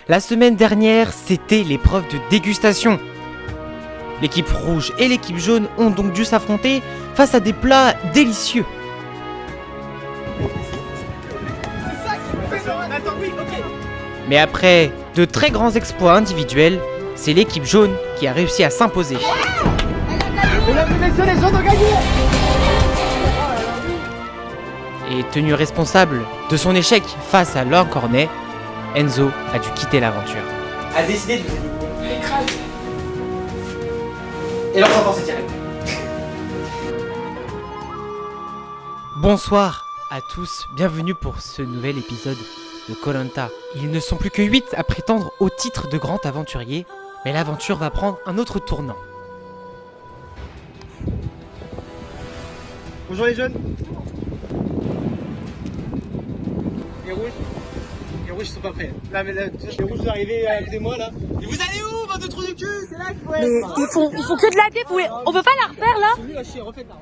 La semaine dernière, c'était l'épreuve de dégustation. L'équipe rouge et l'équipe jaune ont donc dû s'affronter face à des plats délicieux. Mais après de très grands exploits individuels, c'est l'équipe jaune qui a réussi à s'imposer. Et tenu responsable de son échec face à Laure Cornet, Enzo a dû quitter l'aventure. A décidé de vous éliminer. Et leur sentence est tirée. Bonsoir à tous, bienvenue pour ce nouvel épisode de Koh-Lanta. Ils ne sont plus que 8 à prétendre au titre de grand aventurier, mais l'aventure va prendre un autre tournant. Bonjour les jeunes. Les rouges ils sont pas prêts. Là, mais là, les rouges sont arrivés à côté de moi là. Et vous allez où, bande de trous du cul? C'est là qu'il faut être. Mais ils font que de la dé, on peut pas la refaire là? C'est nul à chier, refaites-la.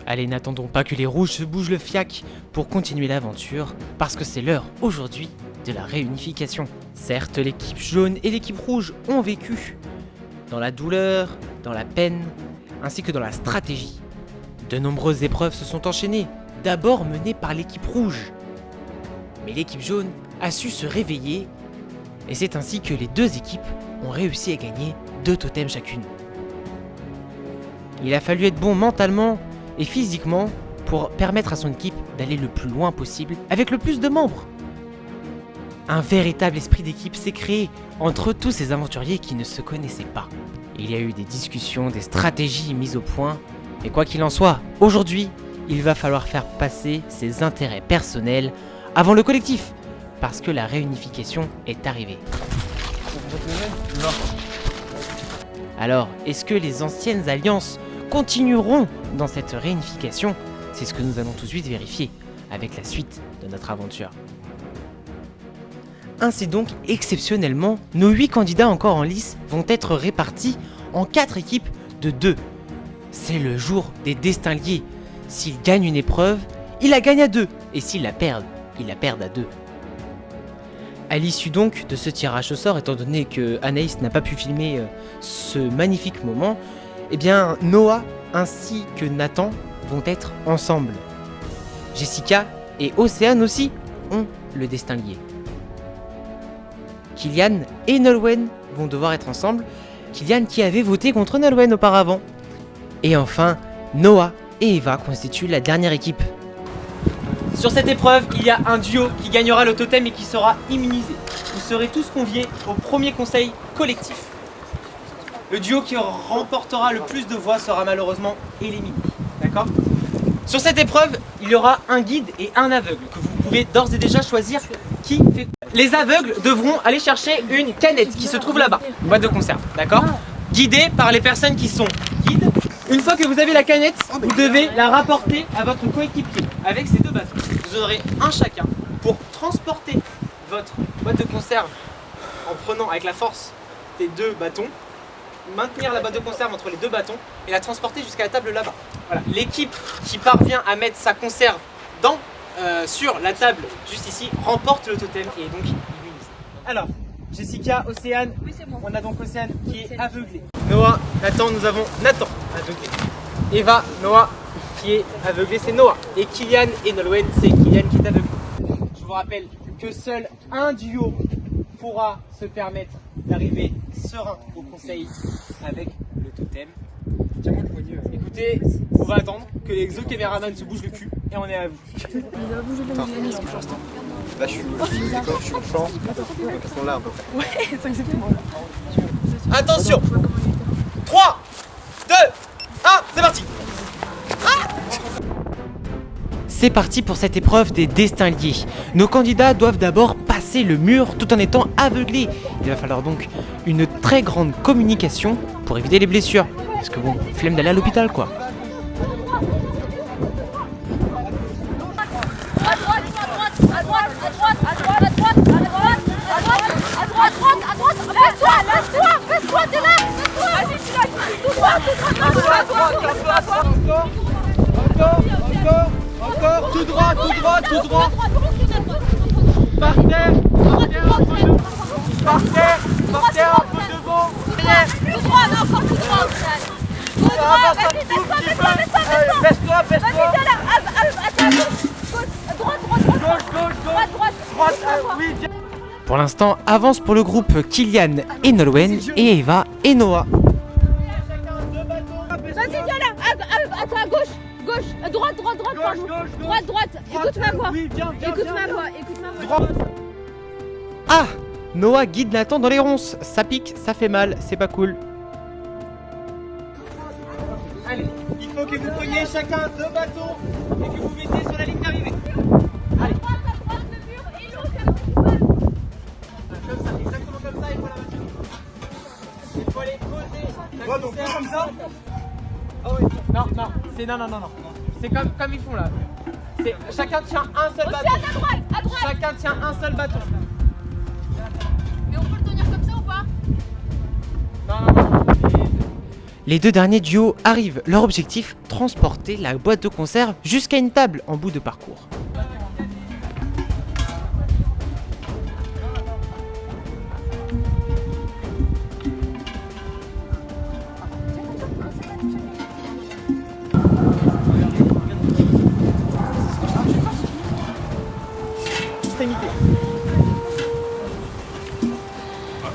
Allez, n'attendons pas que les rouges se bougent le fiac pour continuer l'aventure, parce que c'est l'heure aujourd'hui de la réunification. Certes, l'équipe jaune et l'équipe rouge ont vécu dans la douleur, dans la peine, ainsi que dans la stratégie. De nombreuses épreuves se sont enchaînées, d'abord menées par l'équipe rouge. Mais l'équipe jaune a su se réveiller, et c'est ainsi que les deux équipes ont réussi à gagner 2 totems chacune. Il a fallu être bon mentalement et physiquement pour permettre à son équipe d'aller le plus loin possible avec le plus de membres. Un véritable esprit d'équipe s'est créé entre tous ces aventuriers qui ne se connaissaient pas. Il y a eu des discussions, des stratégies mises au point, mais quoi qu'il en soit, aujourd'hui, il va falloir faire passer ses intérêts personnels avant le collectif, parce que la réunification est arrivée. Alors, est-ce que les anciennes alliances continueront dans cette réunification? C'est ce que nous allons tout de suite vérifier avec la suite de notre aventure. Ainsi donc, exceptionnellement, nos 8 candidats encore en lice vont être répartis en 4 équipes de 2. C'est le jour des destins liés. S'ils gagnent une épreuve, ils la gagnent à 2, et s'ils la perdent, ils la perdent à 2. À l'issue donc de ce tirage au sort, étant donné que Anaïs n'a pas pu filmer ce magnifique moment, eh bien Noah ainsi que Nathan vont être ensemble. Jessica et Océane aussi ont le destin lié. Kylian et Nolwenn vont devoir être ensemble. Kylian qui avait voté contre Nolwenn auparavant. Et enfin, Noah et Eva constituent la dernière équipe. Sur cette épreuve, il y a un duo qui gagnera le totem et qui sera immunisé. Vous serez tous conviés au premier conseil collectif. Le duo qui remportera le plus de voix sera malheureusement éliminé. D'accord ? Sur cette épreuve, il y aura un guide et un aveugle que vous pouvez d'ores et déjà choisir qui fait. Les aveugles devront aller chercher une canette qui se trouve là-bas, une boîte de conserve. D'accord ? Guidés par les personnes qui sont guides. Une fois que vous avez la canette, vous devez la rapporter à votre coéquipier avec ces 2 bâtons. Vous en aurez un chacun pour transporter votre boîte de conserve en prenant avec la force des 2 bâtons, maintenir la boîte de conserve entre les 2 bâtons et la transporter jusqu'à la table là-bas. Voilà. L'équipe qui parvient à mettre sa conserve sur la table juste ici remporte le totem et est donc immunisé. Alors, Jessica, Océane, oui, c'est bon. On a donc Océane qui est aveuglée. Noah, Nathan, nous avons Nathan aveuglé. Eva, Noah qui est aveuglé, c'est Noah. Et Kylian et Nolwenn, c'est Kylian qui est aveuglé. Je vous rappelle que seul un duo pourra se permettre d'arriver serein au conseil avec le totem. Écoutez, on va attendre que les exocaméramans se bougent le cul et on est à vous. Là je suis au champ, donc ils sont là un peu. Ouais, c'est exactement là. Attention, 3, 2, 1, c'est parti. C'est parti pour cette épreuve des destins liés. Nos candidats doivent d'abord passer le mur tout en étant aveuglés. Il va falloir donc une très grande communication pour éviter les blessures. Parce que bon, flemme d'aller à l'hôpital quoi. Encore, tout droit. Par terre, entre deux. Partez un peu devant. Tout droit, non, encore tout droit, Océane. Tout droit, vas-y, baisse-toi. Baisse-toi. Vas-y, viens là, attends, droite. Droite, Oui, viens. Pour l'instant, avance pour le groupe Kylian et Nolwenn et Eva et Noah. Vas-y, viens là, attends, à gauche, droite, pardon. Droite, écoute ma voix. Oui, viens. Écoute ma voix. Ah, Noah guide Nathan dans les ronces. Ça pique, ça fait mal, c'est pas cool. Allez, il faut que vous preniez chacun 2 bâtons et que vous mettez sur la ligne d'arrivée. Allez. Droite, le mur et l'autre, Comme ça, exactement comme ça, il faut la mettre. Il faut les poser. Ouais, donc comme ça. Ah oui. Non. C'est comme ils font là. Chacun tient un seul bâton. Océane, à droite. Chacun tient un seul bâton. Mais on peut le tenir comme ça ou pas? Non. Les deux derniers duos arrivent. Leur objectif, transporter la boîte de conserve jusqu'à une table en bout de parcours.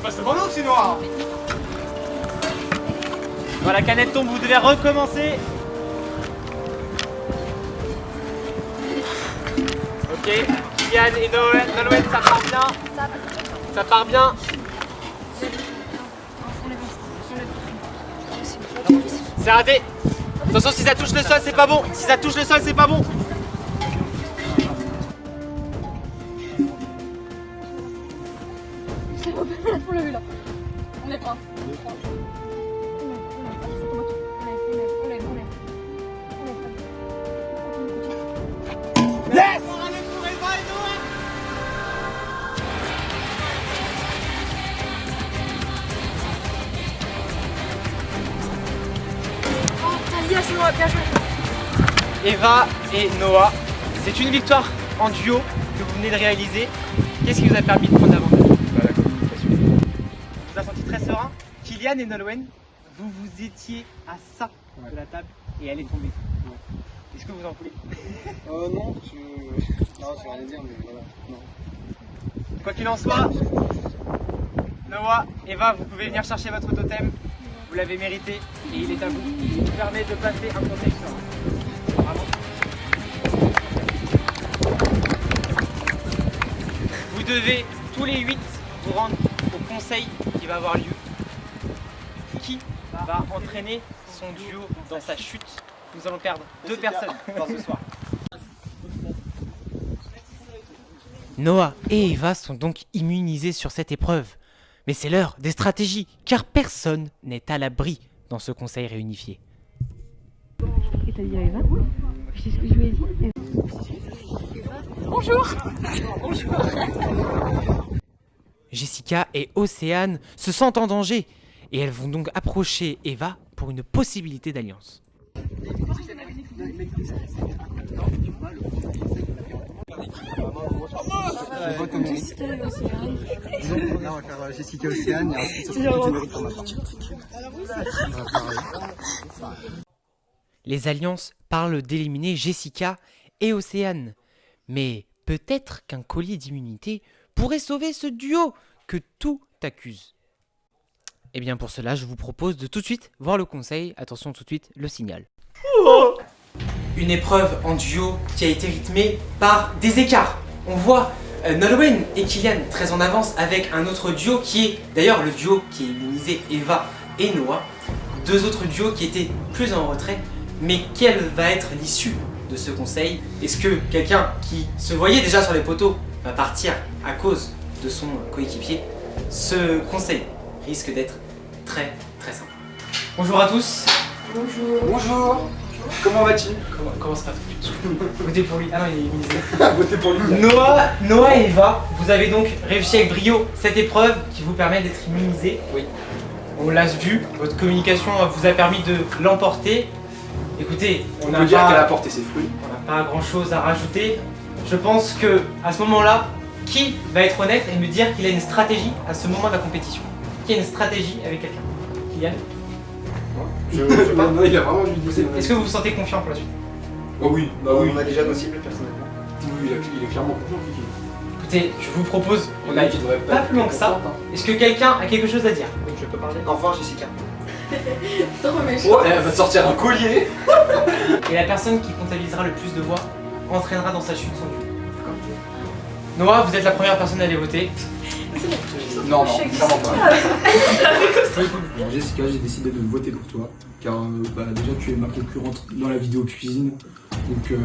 C'est bon, c'est noir. Voilà, la canette tombe, vous devez recommencer. Ok, Kylian et Nolwenn, ça part bien. Ça part bien. C'est raté. Attention, si ça touche le sol, c'est pas bon. Si ça touche le sol, c'est pas bon. On l'a vu là. On est pas. Yes! Yes, Noah, bien joué. Eva et Noah, c'est une victoire en duo que vous venez de réaliser. Qu'est-ce qui vous a permis de prendre l'avantage? La communication. Vous avez senti très serein. Kylian et Nolwenn, vous étiez à ça de la table et elle est tombée. Est-ce que vous en voulez? Non, je vais rien dire, mais voilà, non. Quoi qu'il en soit, Noah, Eva, vous pouvez venir chercher votre totem. Vous l'avez mérité et il est à vous. Il vous permet de passer un conseil serein. Bravo. Vous devez tous les 8 vous rendre au conseil qui va avoir lieu. Qui va entraîner son duo dans sa chute? Nous allons perdre 2 personnes dans ce soir. Noah et Eva sont donc immunisés sur cette épreuve. Mais c'est l'heure des stratégies, car personne n'est à l'abri dans ce conseil réunifié. Et t'as dit à Eva? C'est ce que je lui ai dit. Bonjour. Jessica et Océane se sentent en danger et elles vont donc approcher Eva pour une possibilité d'alliance. Jessica et Océane. Là, on va faire Jessica et Océane et ensuite ça sera du mérite pour ma part. Les alliances parlent d'éliminer Jessica et Océane. Mais peut-être qu'un collier d'immunité pourrait sauver ce duo que tout accuse. Et bien pour cela, je vous propose de tout de suite voir le conseil. Attention tout de suite, le signal. Une épreuve en duo qui a été rythmée par des écarts. On voit Nolwenn et Kylian très en avance avec un autre duo qui est d'ailleurs le duo qui est immunisé, Eva et Noah. Deux autres duos qui étaient plus en retrait. Mais quelle va être l'issue de ce conseil? Est-ce que quelqu'un qui se voyait déjà sur les poteaux va partir à cause de son coéquipier? Ce conseil risque d'être très sympa. Bonjour à tous. Bonjour. Comment vas-tu? Comment se passe? Votez pour lui. Ah non, il est immunisé. Votez pour lui. Noah et Eva, vous avez donc réussi avec brio cette épreuve qui vous permet d'être immunisé. Oui. On l'a vu, votre communication vous a permis de l'emporter. Écoutez, On peut dire qu'elle a porté ses fruits. on n'a pas grand chose à rajouter. Je pense que à ce moment-là, Qui va être honnête et me dire qu'il a une stratégie à ce moment de la compétition? Qui a une stratégie avec quelqu'un? Kylian? Non, il a vraiment dû dire. Est-ce que vous vous sentez confiant pour la suite? Oh oui, bah oui. On a déjà nos cibles personnellement. Oui, il est clairement confiant, Kiki. Écoutez, je vous propose, on Il a qui devrait pas plus loin que ça. Est-ce que quelqu'un a quelque chose à dire? Oui, je peux parler. Au revoir, Jessica. Oh, elle va te sortir un collier. Et la personne qui comptabilisera le plus de voix entraînera dans sa chute son duo. Noah, vous êtes la première personne à aller voter. Non, clairement pas. Bon, Jessica, j'ai décidé de voter pour toi. Car déjà, tu es ma concurrente dans la vidéo cuisine. Donc,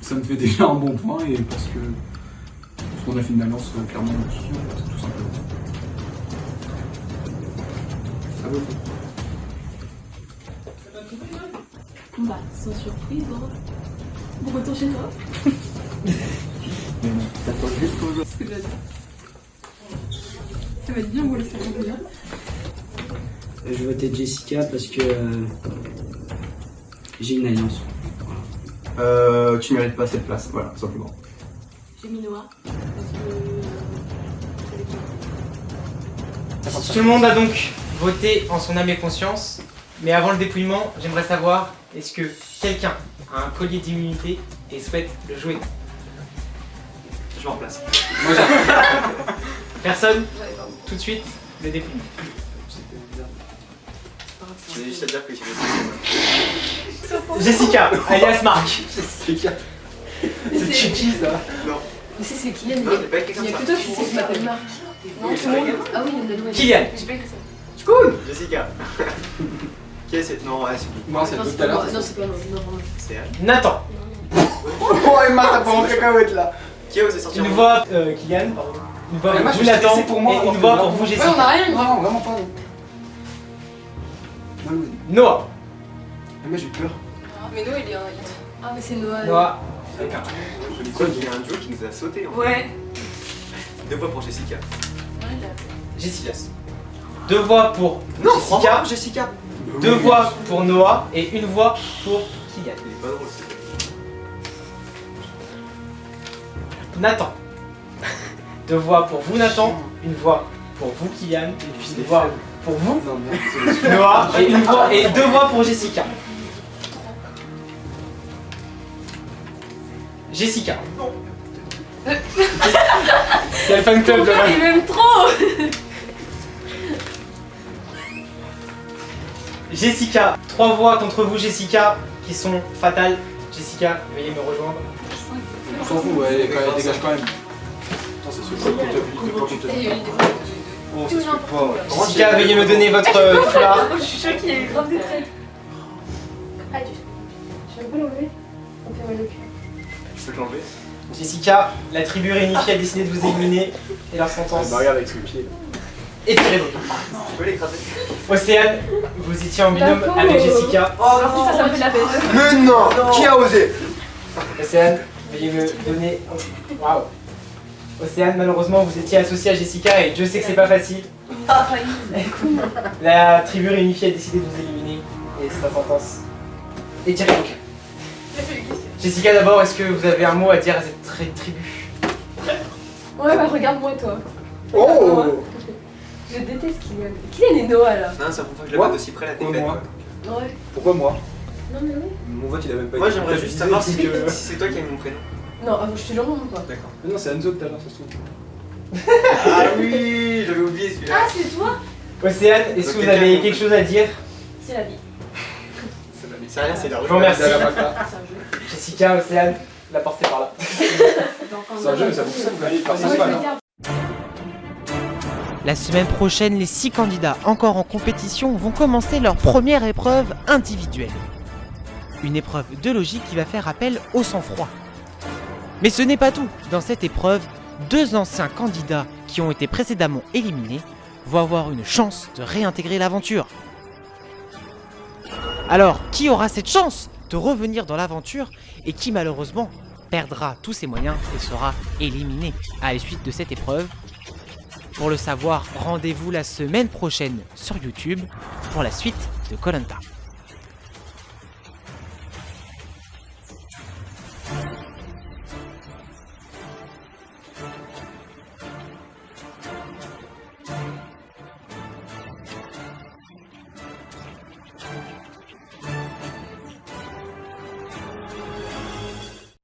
ça me fait déjà un bon point. Et parce qu'on a fait une alliance clairement tout simplement. Ça vaut le coup. Bah, sans surprise, hein. Bon retour chez toi. Mais non, t'attends juste pour Ce que j'ai à dire. Ça va être bien, moi, ça va être bien. Je votais Jessica parce que j'ai une alliance. Tu mérites pas cette place, voilà, tout simplement. J'ai mis Noah. Parce que. Tout le monde a donc voté en son âme et conscience. Mais avant le dépouillement, j'aimerais savoir, est-ce que quelqu'un a un collier d'immunité et souhaite le jouer? Je remplace. Moi, Personne? Tout de suite, le dépouillement. Je voulais juste à dire que j'ai Jessica, alias Marc. Jessica. C'est Chichi, ça. Non. Mais c'est Kylian, Non, t'es pas écrit il comme y a ça. que toi qui sais que je m'appelle Marc. Non, tout le monde. Ah oui, il y en a d'autres. Kylian. J'ai pas écrit ça. Jessica. Qui est cette? Non, ouais, c'est lui. Non, c'est Non, tout c'est à pas moi. l'heure. Non, c'est pas moi. Non, vraiment. C'est elle. Nathan. Oh, Emma, t'as pas mon cacahuète là. Qui a osé sortir Une mon voix Kylian, pardon. Une voix Emma, pour je vous suis Nathan stressé pour moi, et alors une que voix non. pour vous Ouais, on Jessica. a rien. Non, vraiment pas. Noah. Emma, j'ai peur. Mais Noah, il est un hit. Ah, mais c'est Noah. Noah. Quoi, il y a un duo qui nous a sauté en fait. Ouais. 2 voix pour Jessica. Jessica. 2 voix pour Non, Jessica. Jessica. 2 voix pour Noah et 1 voix pour Kylian. Il est pas drôle, c'est Nathan. 2 voix pour vous Nathan, 1 voix pour vous Kylian, 1 voix pour vous Non, merde. Noah et 1 voix et 2 voix pour Jessica. Jessica. Quel fan club de Il m'aime trop. Jessica. 3 voix contre vous Jessica qui sont fatales. Jessica, veuillez me rejoindre. On s'en fout, ouais, elle dégage quand même. Attends, c'est sûr, pas de comptabilité, pas de Et il y a eu des Oh, ça se fait pas, ouais. Jessica, veuillez me donner votre foulard. Je suis sûre qu'il y a eu grave des traits. Ah, je vais pas l'enlever. On fait mal au cul. Je peux te l'enlever? Jessica, la tribu réunifiée a décidé de vous éliminer et leur sentence Bah, regarde avec ce pied. est tirée donc. Tu peux l'écraser? Océane, vous étiez en binôme La pauvre. avec Jessica. Oh Ça me fait de la peine. Mais non, qui a osé? Océane, veuillez me donner. Waouh! Océane, malheureusement, vous étiez associée à Jessica et Dieu sait que c'est pas facile. La tribu réunifiée a décidé de vous éliminer et sa sentence est tirée donc. Jessica, d'abord, est-ce que vous avez un mot à dire à cette tribu? Ouais, bah regarde-moi toi. Oh! Je déteste Kylian. Kylian et Noah là. Non, c'est la première fois que je la Quoi? vois d'aussi près la Pour défaite. moi. quoi. Ouais. Pourquoi moi? Non, mais oui. Mon vote, il a même pas Moi, été j'aimerais juste comptabilisé. savoir si c'est toi qui as mis mon prénom. Non, je te jure, non, pas. D'accord. Mais non, c'est Anzo tout à l'heure, ça se trouve. Ah oui, j'avais oublié celui-là. Ah, c'est toi? Océane, est-ce que vous avez quelque chose à dire? C'est la vie. C'est rien, c'est la Je rue. vous remercie. C'est un jeu. Jessica, Océane, la portez par là. C'est un jeu, mais ça vous allez faire ça, pas, non? La semaine prochaine, les 6 candidats encore en compétition vont commencer leur première épreuve individuelle. Une épreuve de logique qui va faire appel au sang-froid. Mais ce n'est pas tout. Dans cette épreuve, 2 anciens candidats qui ont été précédemment éliminés vont avoir une chance de réintégrer l'aventure. Alors, qui aura cette chance de revenir dans l'aventure et qui malheureusement perdra tous ses moyens et sera éliminé à la suite de cette épreuve? Pour le savoir, rendez-vous la semaine prochaine sur YouTube pour la suite de Koh Lanta.